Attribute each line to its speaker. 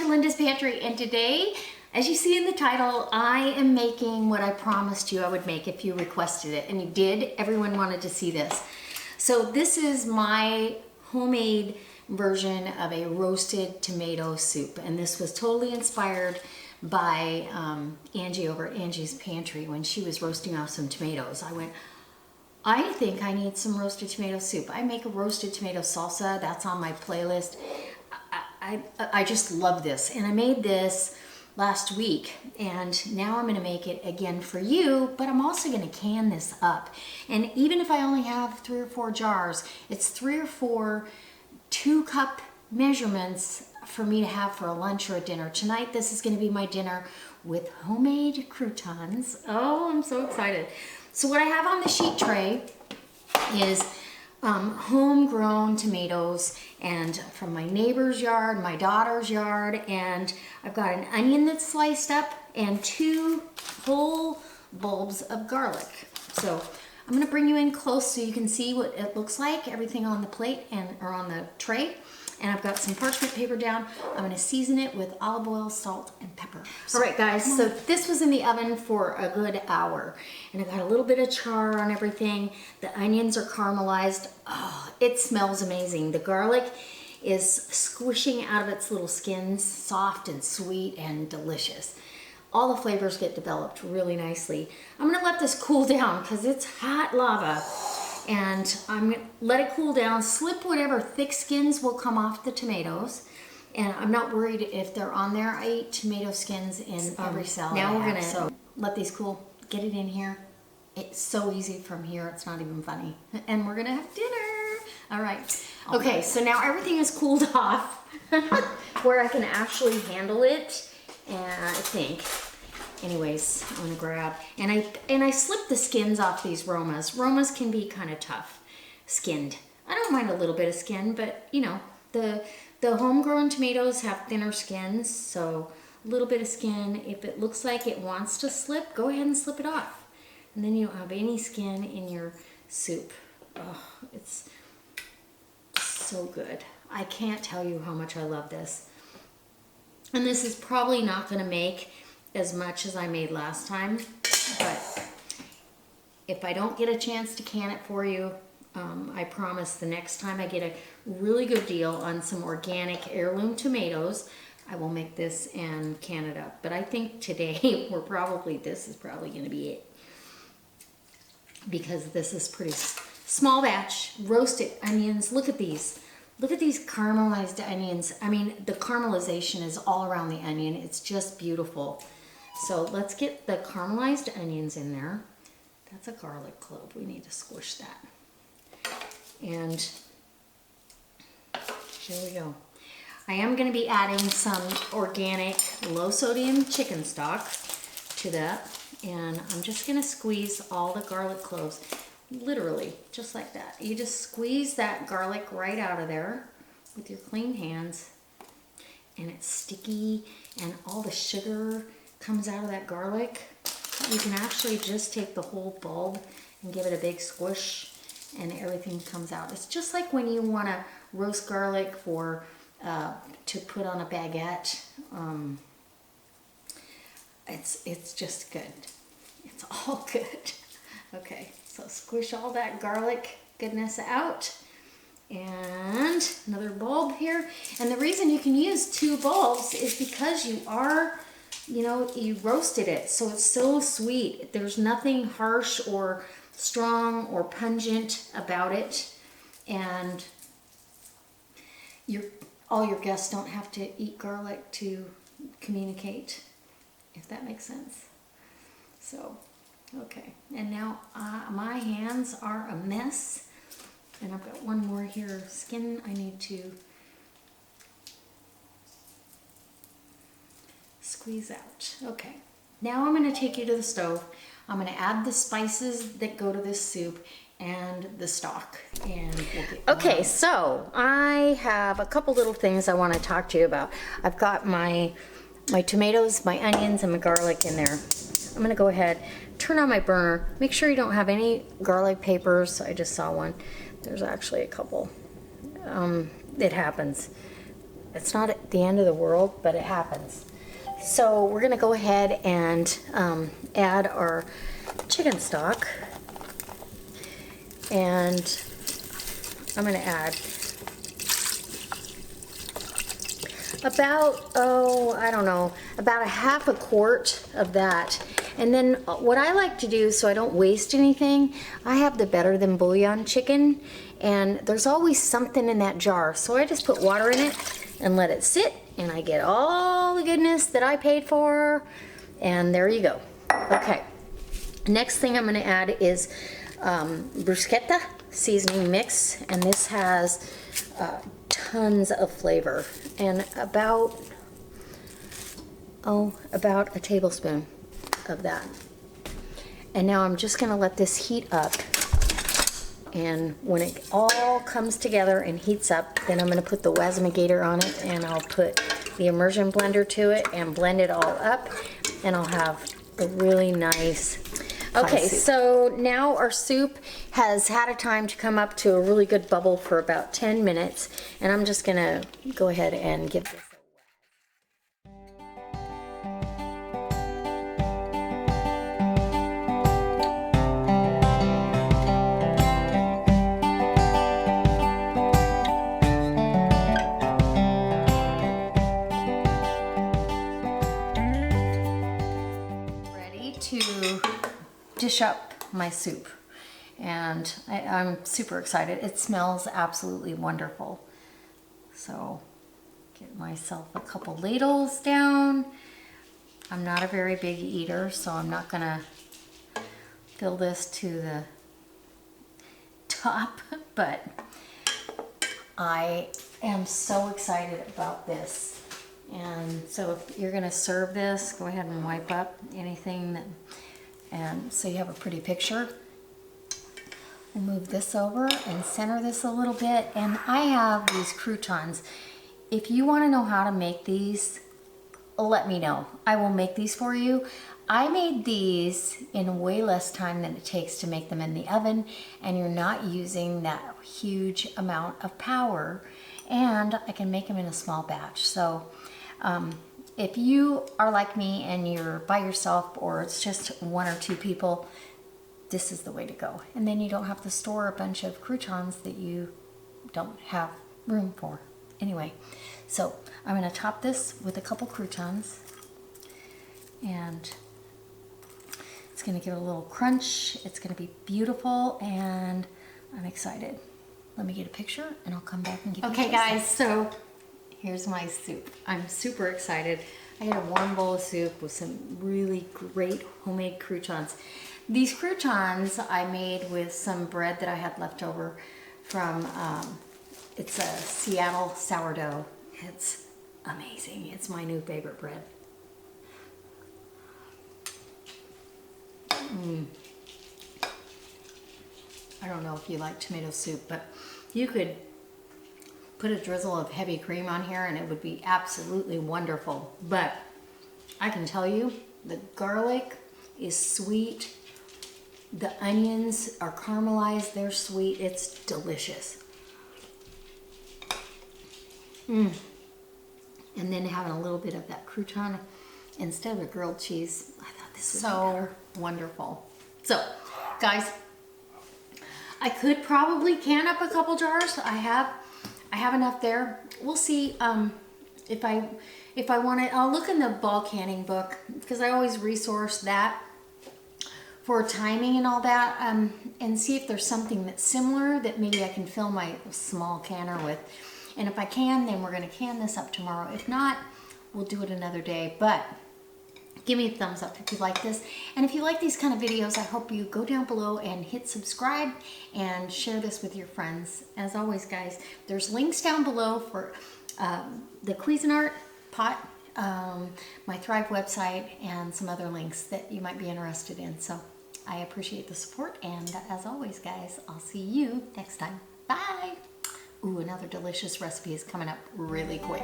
Speaker 1: Linda's Pantry, and today, as you see in the title, I am making what I promised you I would make if you requested it, and you did. Everyone wanted to see this. So this is my homemade version of a roasted tomato soup, and this was totally inspired by Angie over at Angie's Pantry. When she was roasting off some tomatoes, I went, I think I need some roasted tomato soup. I make a roasted tomato salsa. That's on my playlist. I just love this, and I made this last week, and now I'm gonna make it again for you, but I'm also gonna can this up. And even if I only have 3 or 4 jars, it's 3 or 4 2-cup measurements for me to have for a lunch or a dinner. Tonight, this is gonna be my dinner with homemade croutons. Oh, I'm so excited. So what I have on the sheet tray is homegrown tomatoes, and from my neighbor's yard, my daughter's yard, and I've got an onion that's sliced up and 2 whole bulbs of garlic. So I'm gonna bring you in close so you can see what it looks like, everything on the plate or on the tray. And I've got some parchment paper down. I'm gonna season it with olive oil, salt, and pepper. All right, guys, so this was in the oven for a good hour, and I got a little bit of char on everything. The onions are caramelized. Oh, it smells amazing. The garlic is squishing out of its little skins, soft and sweet and delicious. All the flavors get developed really nicely. I'm gonna let this cool down because it's hot lava. And I'm gonna let it cool down, slip whatever thick skins will come off the tomatoes. And I'm not worried if they're on there. I eat tomato skins in every salad. Now we're gonna let these cool, get it in here. It's so easy from here, it's not even funny. And we're gonna have dinner. All right. Okay, so now everything is cooled off where I can actually handle it, and I think. Anyways, I'm gonna grab, and I slip the skins off these Romas. Romas can be kind of tough skinned. I don't mind a little bit of skin, but you know, the homegrown tomatoes have thinner skins, so a little bit of skin. If it looks like it wants to slip, go ahead and slip it off. And then you don't have any skin in your soup. Oh, it's so good. I can't tell you how much I love this. And this is probably not gonna make as much as I made last time, but if I don't get a chance to can it for you, I promise the next time I get a really good deal on some organic heirloom tomatoes, I will make this and can it up. But I think today this is probably gonna be it, because this is pretty small batch, roasted onions. Look at these. Look at these caramelized onions. I mean, the caramelization is all around the onion. It's just beautiful. So let's get the caramelized onions in there. That's a garlic clove. We need to squish that. And here we go. I am going to be adding some organic low sodium chicken stock to that. And I'm just going to squeeze all the garlic cloves, literally just like that. You just squeeze that garlic right out of there with your clean hands. And it's sticky, and all the sugar comes out of that garlic. You can actually just take the whole bulb and give it a big squish, and everything comes out. It's just like when you want to roast garlic for to put on a baguette. It's just good. It's all good. Okay, so squish all that garlic goodness out. And another bulb here. And the reason you can use 2 bulbs is because you roasted it, so it's so sweet. There's nothing harsh or strong or pungent about it, and all your guests don't have to eat garlic to communicate, if that makes sense. So, okay, and now my hands are a mess, and I've got one more here, skin I need to squeeze out. Okay, now I'm going to take you to the stove. I'm going to add the spices that go to this soup and the stock, and we'll get going. Okay, so I have a couple little things I want to talk to you about. I've got my tomatoes, my onions, and my garlic in there. I'm going to go ahead, turn on my burner. Make sure you don't have any garlic papers. I just saw one. There's actually a couple. It happens. It's not the end of the world, but it happens. So we're gonna go ahead and add our chicken stock. And I'm gonna add about, I don't know, about a half a quart of that. And then what I like to do, so I don't waste anything, I have the Better Than Bouillon chicken, and there's always something in that jar. So I just put water in it and let it sit, and I get all the goodness that I paid for, and there you go. Okay, next thing I'm gonna add is bruschetta seasoning mix, and this has tons of flavor, and about a tablespoon of that. And now I'm just gonna let this heat up, and when it all comes together and heats up, then I'm gonna put the Wasmigator on it, and I'll put the immersion blender to it and blend it all up, and I'll have a really nice okay, so now our soup has had a time to come up to a really good bubble for about 10 minutes, and I'm just gonna go ahead and give this a wet. Ready to dish up my soup, and I'm super excited. It smells absolutely wonderful. So get myself a couple ladles down. I'm not a very big eater, so I'm not gonna fill this to the top, but I am so excited about this. And so if you're gonna serve this, go ahead and wipe up anything that, and so you have a pretty picture. We'll move this over and center this a little bit. And I have these croutons. If you want to know how to make these, let me know. I will make these for you. I made these in way less time than it takes to make them in the oven, and you're not using that huge amount of power, and I can make them in a small batch. So if you are like me and you're by yourself, or it's just one or two people, this is the way to go. And then you don't have to store a bunch of croutons that you don't have room for. Anyway, so I'm gonna top this with a couple croutons, and it's gonna give it a little crunch. It's gonna be beautiful, and I'm excited. Let me get a picture and I'll come back and give you
Speaker 2: Okay guys, so here's my soup. I'm super excited. I had a warm bowl of soup with some really great homemade croutons. These croutons I made with some bread that I had left over from, it's a Seattle sourdough. It's amazing. It's my new favorite bread. I don't know if you like tomato soup, but you could put a drizzle of heavy cream on here and it would be absolutely wonderful. But I can tell you, the garlic is sweet. The onions are caramelized, they're sweet. It's delicious. And then having a little bit of that crouton instead of a grilled cheese, I thought this was so wonderful. So, guys, I could probably can up a couple jars. I have enough there. We'll see if I want it. I'll look in the ball canning book because I always resource that for timing and all that, and see if there's something that's similar that maybe I can fill my small canner with. And if I can, then we're gonna can this up tomorrow. If not, we'll do it another day. But give me a thumbs up if you like this. And if you like these kind of videos, I hope you go down below and hit subscribe and share this with your friends. As always, guys, there's links down below for the Cuisinart pot, my Thrive website, and some other links that you might be interested in. So I appreciate the support, and as always, guys, I'll see you next time. Bye! Ooh, another delicious recipe is coming up really quick.